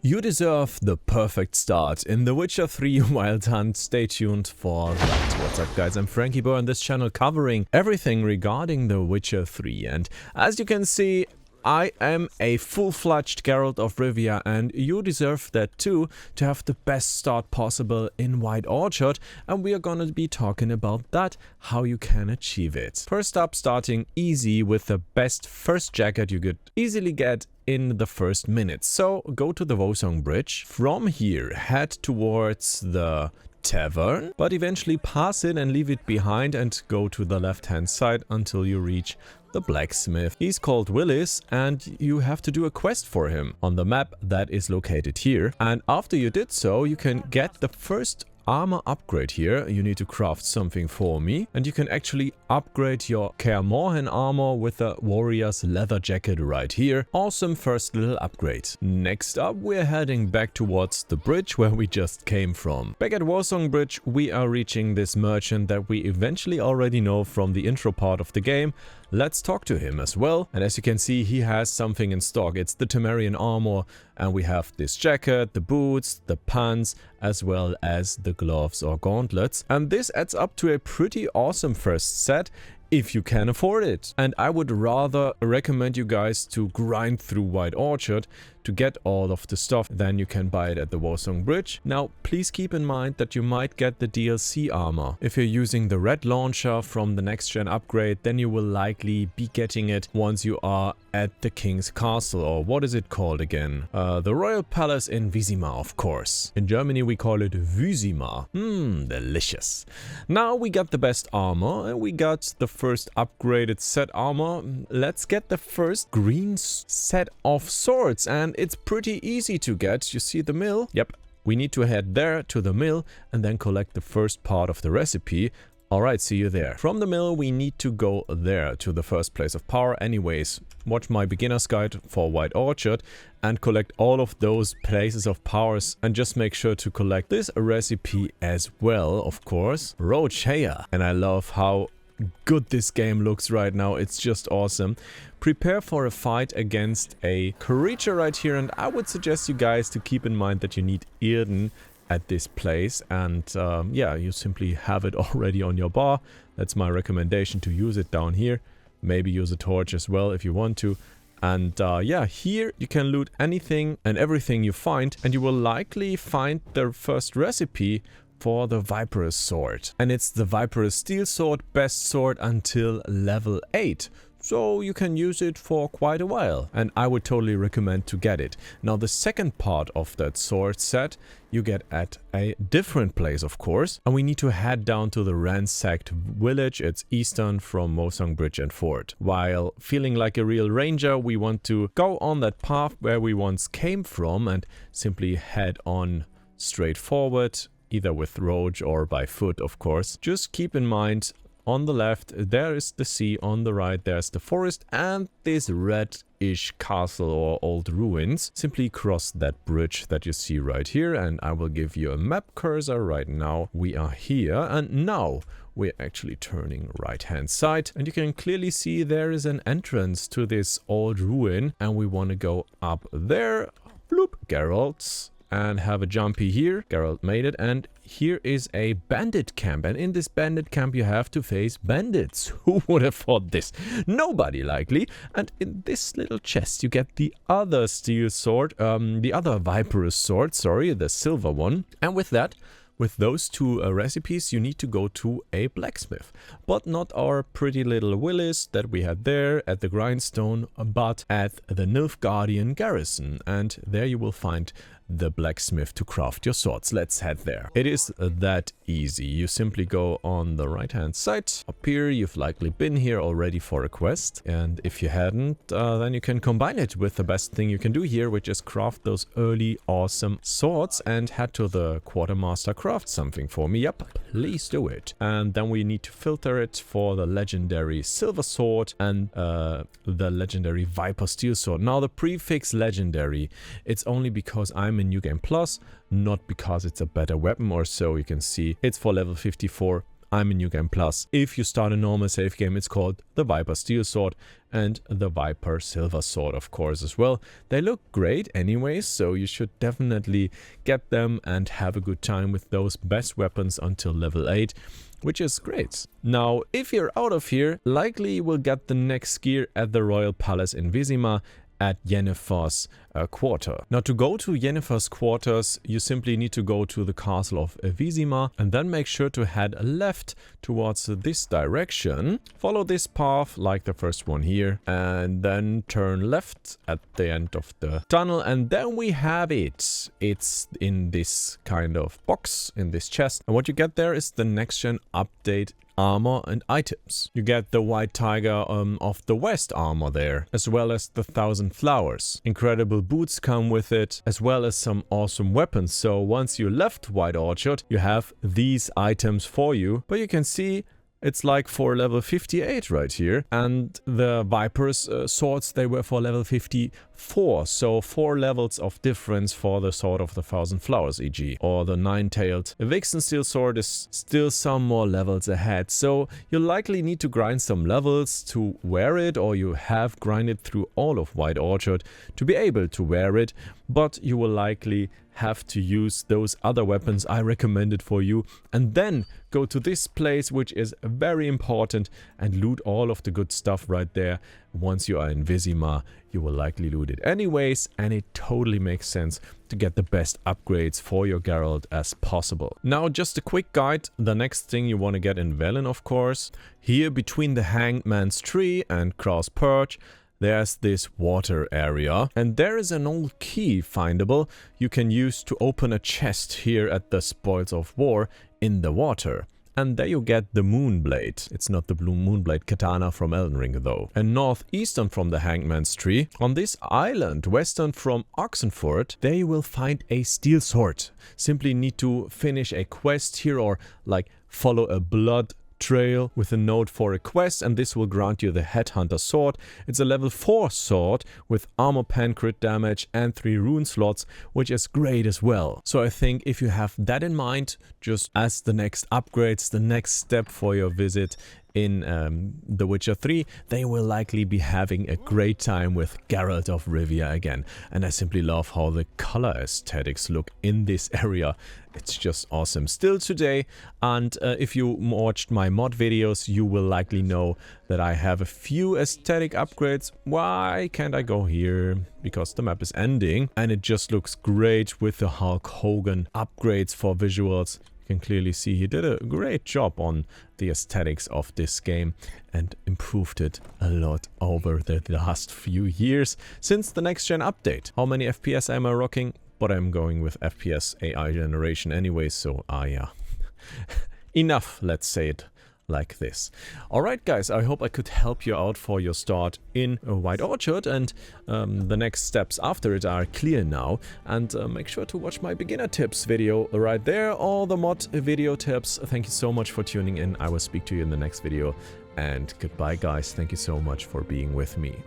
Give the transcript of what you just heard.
You deserve the perfect start in The Witcher 3 Wild Hunt. Stay tuned for that. What's up guys, I'm Franky Boy on this channel covering everything regarding The Witcher 3, and as you can see, I am a full-fledged Geralt of Rivia, and you deserve that too, to have the best start possible in White Orchard, and we are gonna be talking about that, how you can achieve it. First up, starting easy with the best first jacket you could easily get in the first minutes. So go to the Vosong Bridge. From here, head towards the tavern, but eventually pass it and leave it behind and go to the left hand side until you reach the blacksmith. He's called Willis and you have to do a quest for him on the map that is located here. And after you did so, you can get the first armor upgrade here. You need to craft something for me, and you can actually upgrade your Kaer Morhen armor with the warrior's leather jacket right here. Awesome first little upgrade. Next up, we're heading back towards the bridge where we just came from. Back at Vosong Bridge, we are reaching this merchant that we eventually already know from the intro part of the game. Let's talk to him as well, and as you can see, he has something in stock. It's the Temerian armor, and we have this jacket, the boots, the pants, as well as the gloves or gauntlets, and this adds up to a pretty awesome first set if you can afford it. And I would rather recommend you guys to grind through White Orchard to get all of the stuff, then you can buy it at the Vosong Bridge. Now please keep in mind that you might get the DLC armor. If you're using the red launcher from the next gen upgrade, then you will likely be getting it once you are at the King's Castle, or what is it called again? The Royal Palace in Vizima, of course. In Germany we call it Vizima. Delicious. Now we got the best armor and we got the first upgraded set armor. Let's get the first green set of swords, and it's pretty easy to get. You see the mill? Yep. We need to head there to the mill and then collect the first part of the recipe. Alright, see you there. From the mill we need to go there to the first place of power. Anyways, watch my beginner's guide for White Orchard and collect all of those places of powers, and just make sure to collect this recipe as well, of course. Rocheya. And I love how good this game looks right now. It's just awesome. Prepare for a fight against a creature right here, and I would suggest you guys to keep in mind that you need Irden at this place, and yeah, you simply have it already on your bar. That's my recommendation, to use it down here. Maybe use a torch as well if you want to. And yeah, here you can loot anything and everything you find, and you will likely find the first recipe for the Viperous sword. And it's the Viperous steel sword, best sword until level 8. So you can use it for quite a while, and I would totally recommend to get it. Now the second part of that sword set you get at a different place, of course, and we need to head down to the ransacked village. It's eastern from Vosong Bridge and Fort. While feeling like a real ranger, we want to go on that path where we once came from and simply head on straight forward, either with road or by foot, of course. Just keep in mind, on the left there is the sea, on the right there's the forest and this red-ish castle or old ruins. Simply cross that bridge that you see right here, and I will give you a map cursor right now. We are here, and now we're actually turning right hand side, and you can clearly see there is an entrance to this old ruin, and we want to go up there. Bloop, Geralt. And have a jumpy here. Geralt made it, and here is a bandit camp, and in this bandit camp you have to face bandits. Who would have thought this? Nobody, likely. And in this little chest you get the other steel sword, the other Viperous sword, sorry, the silver one. And with that, with those two recipes, you need to go to a blacksmith. But not our pretty little Willis that we had there at the grindstone, but at the Nilfgaardian garrison. And there you will find the blacksmith to craft your swords. Let's head there. It is that easy. You simply go on the right hand side. Up here, you've likely been here already for a quest, and if you hadn't, then you can combine it with the best thing you can do here, which is craft those early awesome swords, and head to the quartermaster, craft something for me. Yep, please do it. And then we need to filter it for the legendary silver sword and the legendary Viper steel sword. Now the prefix legendary, it's only because I'm in New Game Plus, not because it's a better weapon or so. You can see it's for level 54. I'm in New Game Plus. If you start a normal save game, it's called the Viper Steel Sword and the Viper Silver Sword, of course, as well. They look great anyways, so you should definitely get them and have a good time with those best weapons until level 8, which is great. Now, if you're out of here, likely you will get the next gear at the Royal Palace in Vizima at Yennefer's quarter. Now, to go to Yennefer's quarters, you simply need to go to the castle of Vizima and then make sure to head left towards this direction. Follow this path like the first one here and then turn left at the end of the tunnel, and then we have it. It's in this kind of box, in this chest, and what you get there is the next gen update armor and items. You get the White Tiger of the West armor there, as well as the 1,000 flowers. Incredible boots come with it, as well as some awesome weapons. So once you left White Orchard, you have these items for you, but you can see it's like for level 58 right here, and the Viper's swords, they were for level 54, so 4 levels of difference for the Sword of the 1,000 Flowers, e.g. Or the 9-tailed Vixen Steel Sword is still some more levels ahead, so you likely need to grind some levels to wear it, or you have grinded through all of White Orchard to be able to wear it, but you will likely have to use those other weapons I recommended for you, and then go to this place, which is very important, and loot all of the good stuff right there. Once you are in Vizima, you will likely loot it anyways, and it totally makes sense to get the best upgrades for your Geralt as possible. Now, just a quick guide. The next thing you want to get in Velen, of course. Here between the Hanged Man's Tree and Cross Perch, there's this water area, and there is an old key findable you can use to open a chest here at the Spoils of War in the water. And there you get the Moonblade. It's not the blue Moonblade katana from Elden Ring though. And northeastern from the Hangman's Tree, on this island, western from Oxenford, there you will find a steel sword. Simply need to finish a quest here, or like follow a blood trail with a note for a quest, and this will grant you the Headhunter sword. It's a level 4 sword with armor pen, crit damage and 3 rune slots, which is great as well. So I think if you have that in mind, just as the next upgrades, the next step for your visit in The Witcher 3, they will likely be having a great time with Geralt of Rivia again. And I simply love how the color aesthetics look in this area. It's just awesome still today. And if you watched my mod videos, you will likely know that I have a few aesthetic upgrades. Why can't I go here? Because the map is ending and it just looks great with the Hulk Hogan upgrades for visuals. You can clearly see he did a great job on the aesthetics of this game and improved it a lot over the last few years since the next gen update. How many FPS am I rocking? But I'm going with FPS AI generation anyway, so yeah. Enough, let's say it like this. Alright guys, I hope I could help you out for your start in White Orchard, and the next steps after it are clear now. And make sure to watch my beginner tips video right there, all the mod video tips. Thank you so much for tuning in. I will speak to you in the next video, and goodbye guys. Thank you so much for being with me.